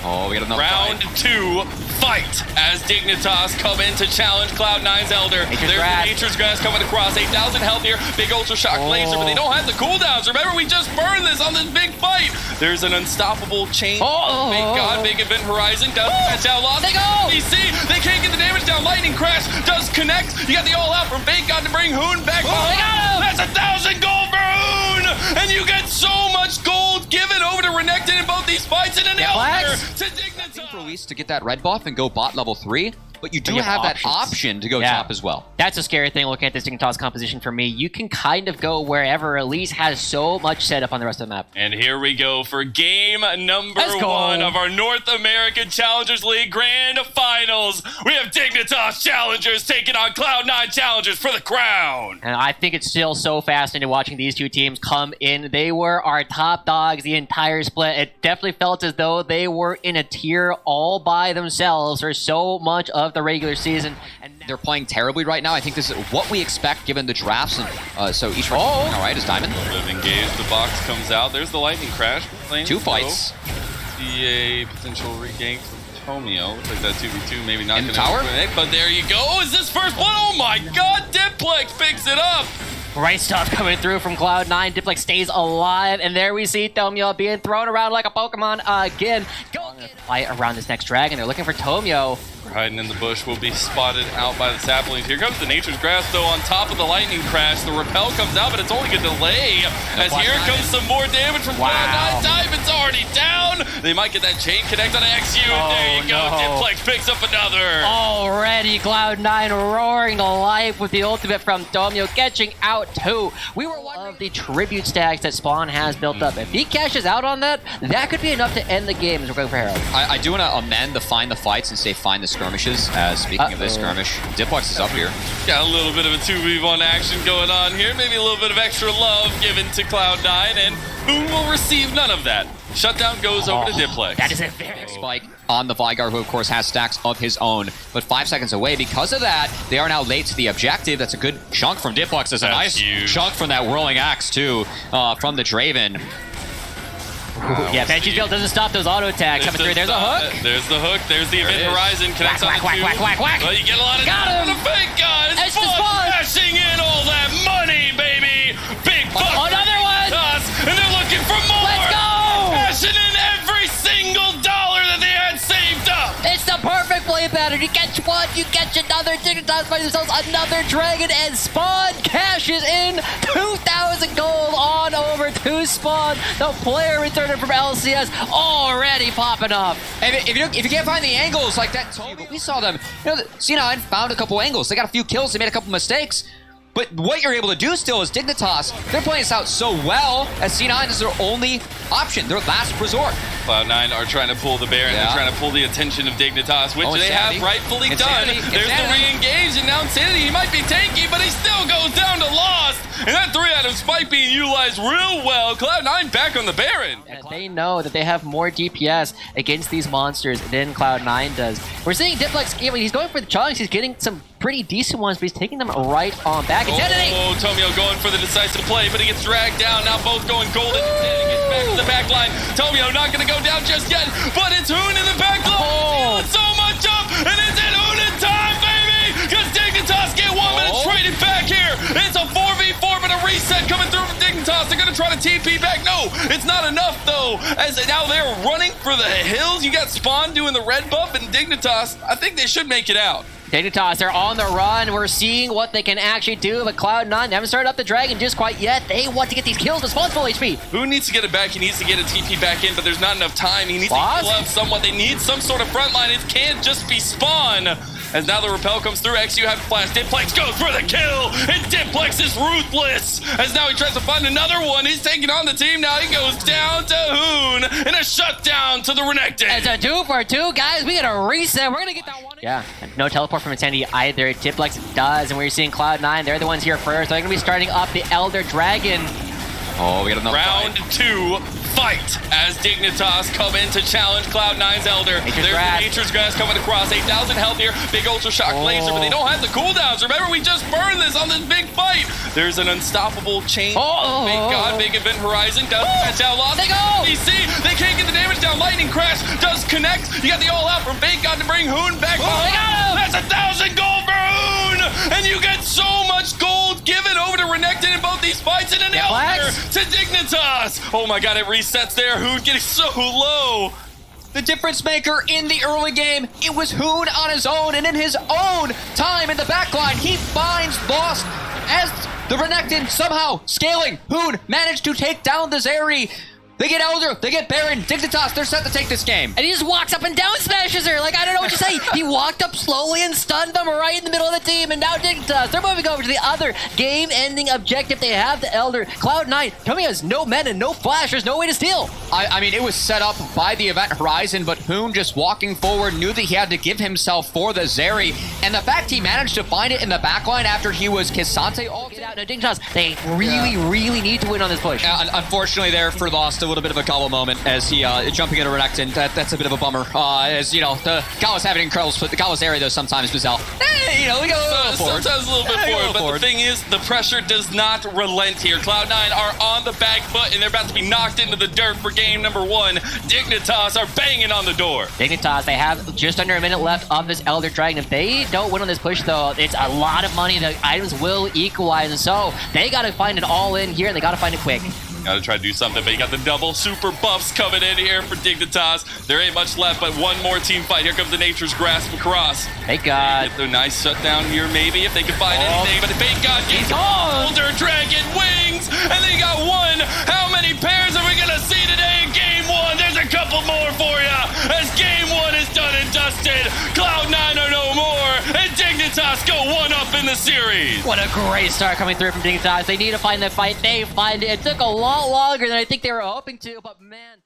Oh, we got another round two fight as Dignitas come in to challenge Cloud9's Elder. There's the Nature's Grass coming across. 8,000 health here. Big Ultra Shock laser, but they don't have the cooldowns. Remember, we just burned this on this big fight. There's an unstoppable chain. Fakegod, big event horizon. Does catch out lost. They can't get the damage down. Lightning Crash does connect. You got the all out from Fakegod to bring Hoon back behind. That's 1,000 gold for Hoon! And you get so much gold given over to Renekton in both these fights, and an Elder to Dignitas. For Elise to get that red buff and go bot level 3, but you do have that option to go top as well. That's a scary thing looking at this Dignitas composition for me. You can kind of go wherever. Elise has so much setup on the rest of the map. And here we go for game number 1 of our North American Challengers League Grand Finals. We have Dignitas Challengers taking on Cloud9 Challengers for the crown. And I think it's still so fascinating watching these two teams come in. They were our top dogs the entire split. It definitely felt as though they were in a tier all by themselves for so much of the regular season. And they're playing terribly right now. I think this is what we expect given the drafts. And so each all right is Diamond. Engaged, the box comes out. There's the Lightning Crash. Two fights. See a potential regain from Tomio. Looks like that 2v2 maybe not in the gonna tower. But there you go. Is this first one? Oh my god, Diplex picks it up. Great stuff coming through from Cloud9. Diplex stays alive, and there we see Tomio being thrown around like a Pokemon again. Fight around this next dragon. They're looking for Tomio. Hiding in the bush will be spotted out by the saplings. Here comes the Nature's Grass, though, on top of the Lightning Crash. The Repel comes out, but it's only going to delay. As here comes some more damage from Cloud9. Diamond's already down. They might get that chain connect on Exyu. There you go. Diplex picks up another. Already Cloud9 roaring to life with the ultimate from Tomio, catching out two. We were one of the tribute stacks that Spawn has built up. If he cashes out on that, that could be enough to end the game as we're going for Herald. I do want to amend the find the fights and say find the skirmishes. Speaking of this skirmish, Diplex is up here. Got a little bit of a 2v1 action going on here. Maybe a little bit of extra love given to Cloud9, and Hoon will receive none of that. Shutdown goes over to Diplex. That is a very spike on the Veigar, who of course has stacks of his own, but 5 seconds away. Because of that, they are now late to the objective. That's a good chunk from Diplex. That's a nice chunk from that whirling axe too, from the Draven. Yeah, Banshee's Guild doesn't stop those auto attacks coming through. There's a hook. There's the hook. There's the event horizon. Connects on the two. Well, you get a lot of damage from the Fakegod. It's fun. Cashing in all that money, baby. Big buck. Another one. And they're looking for more. Let's go. Cashing in every single dollar that they had saved up. It's the perfect play pattern. You catch one, you catch another. Dignitas by themselves another dragon, and Spawn cashes in 2,000 gold on over to Spawn. The player returner from LCS already popping up. If you can't find the angles like that, but we saw them. You know, C9 found a couple angles. They got a few kills. They made a couple mistakes. But what you're able to do still is Dignitas. They're playing this out so well, as C9 is their only option, their last resort. Cloud9 are trying to pull the bear, and they're trying to pull the attention of Dignitas, which they have rightfully done. There's the re-engage, and now Insanity, he might be tanky, but he still goes down to Lost. And that 3-item spike being utilized real well. Cloud9 back on the Baron. They know that they have more DPS against these monsters than Cloud9 does. We're seeing Diplex, he's going for the chunks, he's getting some pretty decent ones, but he's taking them right on back. Oh, Tomio going for the decisive play, but he gets dragged down. Now both going golden. Insanity gets back to the back line. Tomio not going to go down just yet, but it's Hoon in the back line. So much up, and it's in Hoon in time, baby! Because Dignitas get 1 minute traded back here. It's a 4v4, but a reset coming through from Dignitas. They're going to try to TP back. No, it's not enough, though, as now they're running for the hills. You got Spawn doing the red buff, and Dignitas, I think they should make it out. Dignitas, they're on the run. We're seeing what they can actually do, but Cloud9, they haven't started up the dragon just quite yet. They want to get these kills with Spawn's full HP. Who needs to get it back? He needs to get a TP back in, but there's not enough time. He needs to heal up somewhat. They need some sort of front line. It can't just be Spawn. As now the Repel comes through, Exyu has a flash. Diplex goes for the kill, and Diplex is ruthless. As now he tries to find another one. He's taking on the team now. He goes down to Hoon, and a shutdown to the Renekton. It's a 2-for-2, guys. We got a reset. We're going to get that one. Yeah, no teleport from Insanity either. Diplex does, and we're seeing Cloud9. They're the ones here first. They're going to be starting up the Elder Dragon. Oh, we got another Round fight. 2, fight as Dignitas come in to challenge Cloud9's Elder. There's the Nature's Grass coming across, 8,000 health here, big Ultra Shock laser, but they don't have the cooldowns. Remember, we just burned this on this big fight. There's an unstoppable chain. Fakegod, big event horizon, does catch out lost. They go! They can't get the damage down. Lightning Crash does connect. You got the all out from Fakegod to bring Hoon back. They got him! That's 1,000 gold for Hoon! And you get so much gold given over to Renekton in both these fights, and an Elder to Dignitas. Oh my god, it resets there. Hoon getting so low. The difference maker in the early game, it was Hoon on his own, and in his own time in the backline, he finds Lost as the Renekton somehow scaling. Hoon managed to take down the Zeri. They get Elder, they get Baron, Dignitas, they're set to take this game. And he just walks up and down smashes her. Like, I don't know what to say. He walked up slowly and stunned them right in the middle of the team. And now Dignitas, they're moving over to the other game-ending objective. They have the Elder. Cloud9, Tomio has no men and no flash. There's no way to steal. I mean, it was set up by the event horizon, but Hoon just walking forward knew that he had to give himself for the Zeri. And the fact he managed to find it in the backline after he was K'Sante ulted. Get out. No, Dignitas, they really need to win on this push. Unfortunately there for Lost, a little bit of a gobble moment as he jumping into Renekton. That's a bit of a bummer. As you know, the Gallows having incredible split. The Gallows area though sometimes Zeyzal. You know, we go a little forward. Sometimes a little bit forward, but the thing is, the pressure does not relent here. Cloud9 are on the back foot, and they're about to be knocked into the dirt for game number 1. Dignitas are banging on the door. Dignitas, they have just under a minute left of this Elder Dragon. If they don't win on this push, though, it's a lot of money. The items will equalize, and so they got to find it all in here, and they got to find it quick. Gotta try to do something, but you got the double super buffs coming in here for Dignitas. There ain't much left, but one more team fight. Here comes the Nature's Grasp across. Fakegod. Get the nice shutdown here, maybe, if they can find anything. But Fakegod gets Elder Dragon wings, and they got one. How many pairs are we gonna see today in game 1? There's a couple more for ya, as game 1 is done and dusted. Cloud9 are no more, and Dignitas go 1-up in the series. What a great start coming through from Dignitas. They need to find that fight. They find it. It took a lot longer than I think they were hoping to, but man.